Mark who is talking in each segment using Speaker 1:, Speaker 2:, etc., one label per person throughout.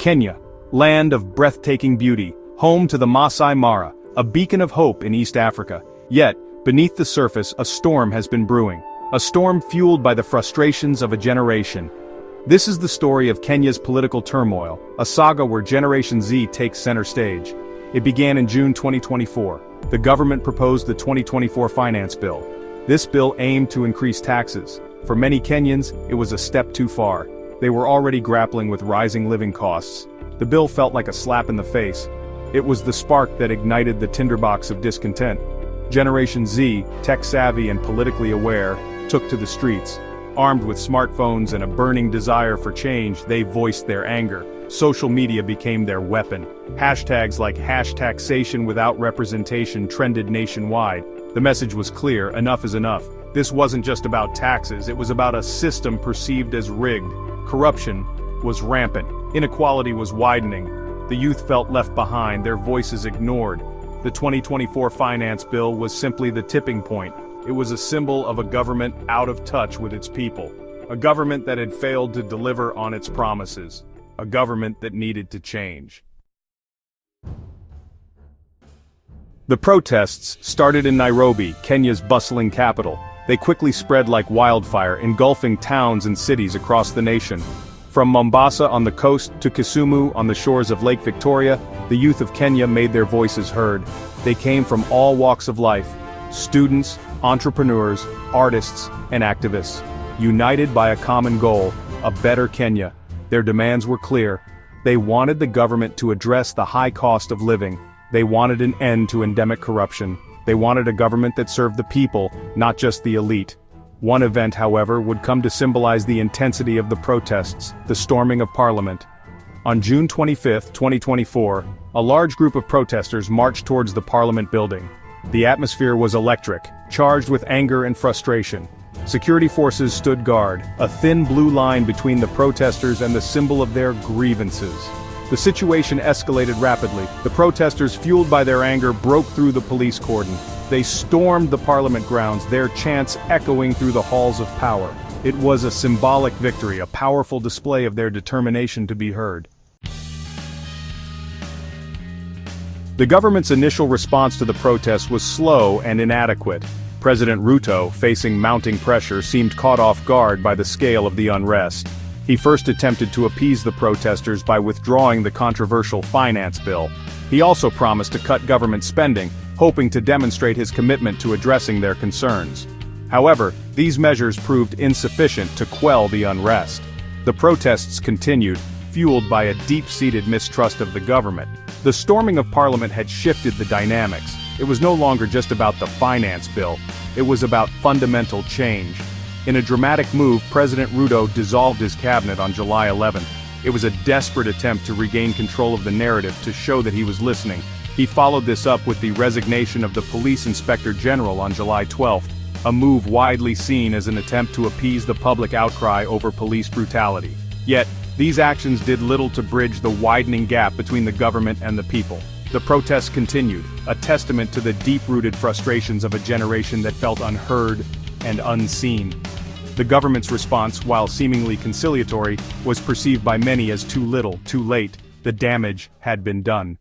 Speaker 1: Kenya, land of breathtaking beauty, home to the Masai Mara, a beacon of hope in East Africa. Yet, beneath the surface, a storm has been brewing. A storm fueled by the frustrations of a generation. This is the story of Kenya's political turmoil, a saga where Generation Z takes center stage. It began in June 2024. The government proposed the 2024 finance bill. This bill aimed to increase taxes. For many Kenyans, it was a step too far. They were already grappling with rising living costs. The bill felt like a slap in the face. It was the spark that ignited the tinderbox of discontent. Generation Z, tech-savvy and politically aware, took to the streets. Armed with smartphones and a burning desire for change, they voiced their anger. Social media became their weapon. Hashtags like #taxation without representation trended nationwide. The message was clear: enough is enough. This wasn't just about taxes, it was about a system perceived as rigged. Corruption was rampant. Inequality was widening. The youth felt left behind, their voices ignored. The 2024 finance bill was simply the tipping point. It was a symbol of a government out of touch with its people. A government that had failed to deliver on its promises. A government that needed to change. The protests started in Nairobi, Kenya's bustling capital. They quickly spread like wildfire, engulfing towns and cities across the nation. From Mombasa on the coast to Kisumu on the shores of Lake Victoria, the youth of Kenya made their voices heard. They came from all walks of life. Students, entrepreneurs, artists, and activists. United by a common goal, a better Kenya. Their demands were clear. They wanted the government to address the high cost of living. They wanted an end to endemic corruption. They wanted a government that served the people, not just the elite. One event, however, would come to symbolize the intensity of the protests, the storming of Parliament. On June 25, 2024, a large group of protesters marched towards the Parliament building. The atmosphere was electric, charged with anger and frustration. Security forces stood guard, a thin blue line between the protesters and the symbol of their grievances. The situation escalated rapidly. The protesters, fueled by their anger, broke through the police cordon. They stormed the Parliament grounds, their chants echoing through the halls of power. It was a symbolic victory, a powerful display of their determination to be heard. The government's initial response to the protests was slow and inadequate. President Ruto, facing mounting pressure, seemed caught off guard by the scale of the unrest. He first attempted to appease the protesters by withdrawing the controversial finance bill. He also promised to cut government spending, hoping to demonstrate his commitment to addressing their concerns. However, these measures proved insufficient to quell the unrest. The protests continued, fueled by a deep-seated mistrust of the government. The storming of Parliament had shifted the dynamics. It was no longer just about the finance bill. It was about fundamental change. In a dramatic move, President Ruto dissolved his cabinet on July 11th. It was a desperate attempt to regain control of the narrative, to show that he was listening. He followed this up with the resignation of the Police Inspector General on July 12th, a move widely seen as an attempt to appease the public outcry over police brutality. Yet, these actions did little to bridge the widening gap between the government and the people. The protests continued, a testament to the deep-rooted frustrations of a generation that felt unheard and unseen. The government's response, while seemingly conciliatory, was perceived by many as too little, too late. The damage had been done.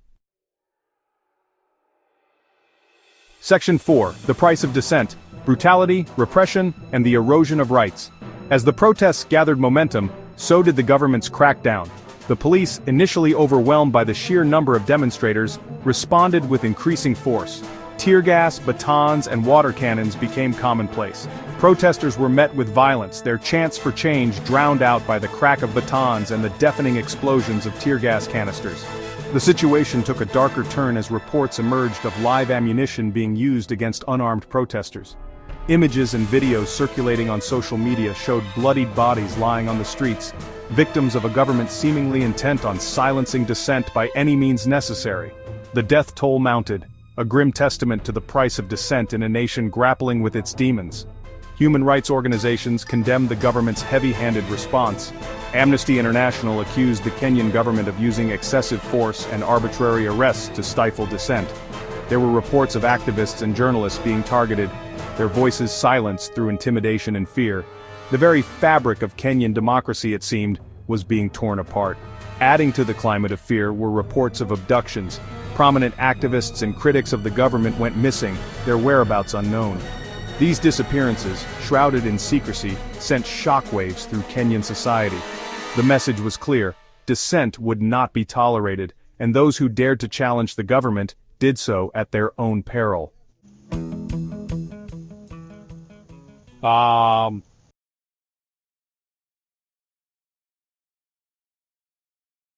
Speaker 1: Section 4. The Price of Dissent: Brutality, Repression, and the Erosion of Rights. As the protests gathered momentum, so did the government's crackdown. The police, initially overwhelmed by the sheer number of demonstrators, responded with increasing force. Tear gas, batons, and water cannons became commonplace. Protesters were met with violence, their chants for change drowned out by the crack of batons and the deafening explosions of tear gas canisters. The situation took a darker turn as reports emerged of live ammunition being used against unarmed protesters. Images and videos circulating on social media showed bloodied bodies lying on the streets, victims of a government seemingly intent on silencing dissent by any means necessary. The death toll mounted, a grim testament to the price of dissent in a nation grappling with its demons. Human rights organizations condemned the government's heavy-handed response. Amnesty International accused the Kenyan government of using excessive force and arbitrary arrests to stifle dissent. There were reports of activists and journalists being targeted, their voices silenced through intimidation and fear. The very fabric of Kenyan democracy, it seemed, was being torn apart. Adding to the climate of fear were reports of abductions. Prominent activists and critics of the government went missing, their whereabouts unknown. These disappearances, shrouded in secrecy, sent shockwaves through Kenyan society. The message was clear: dissent would not be tolerated, and those who dared to challenge the government did so at their own peril.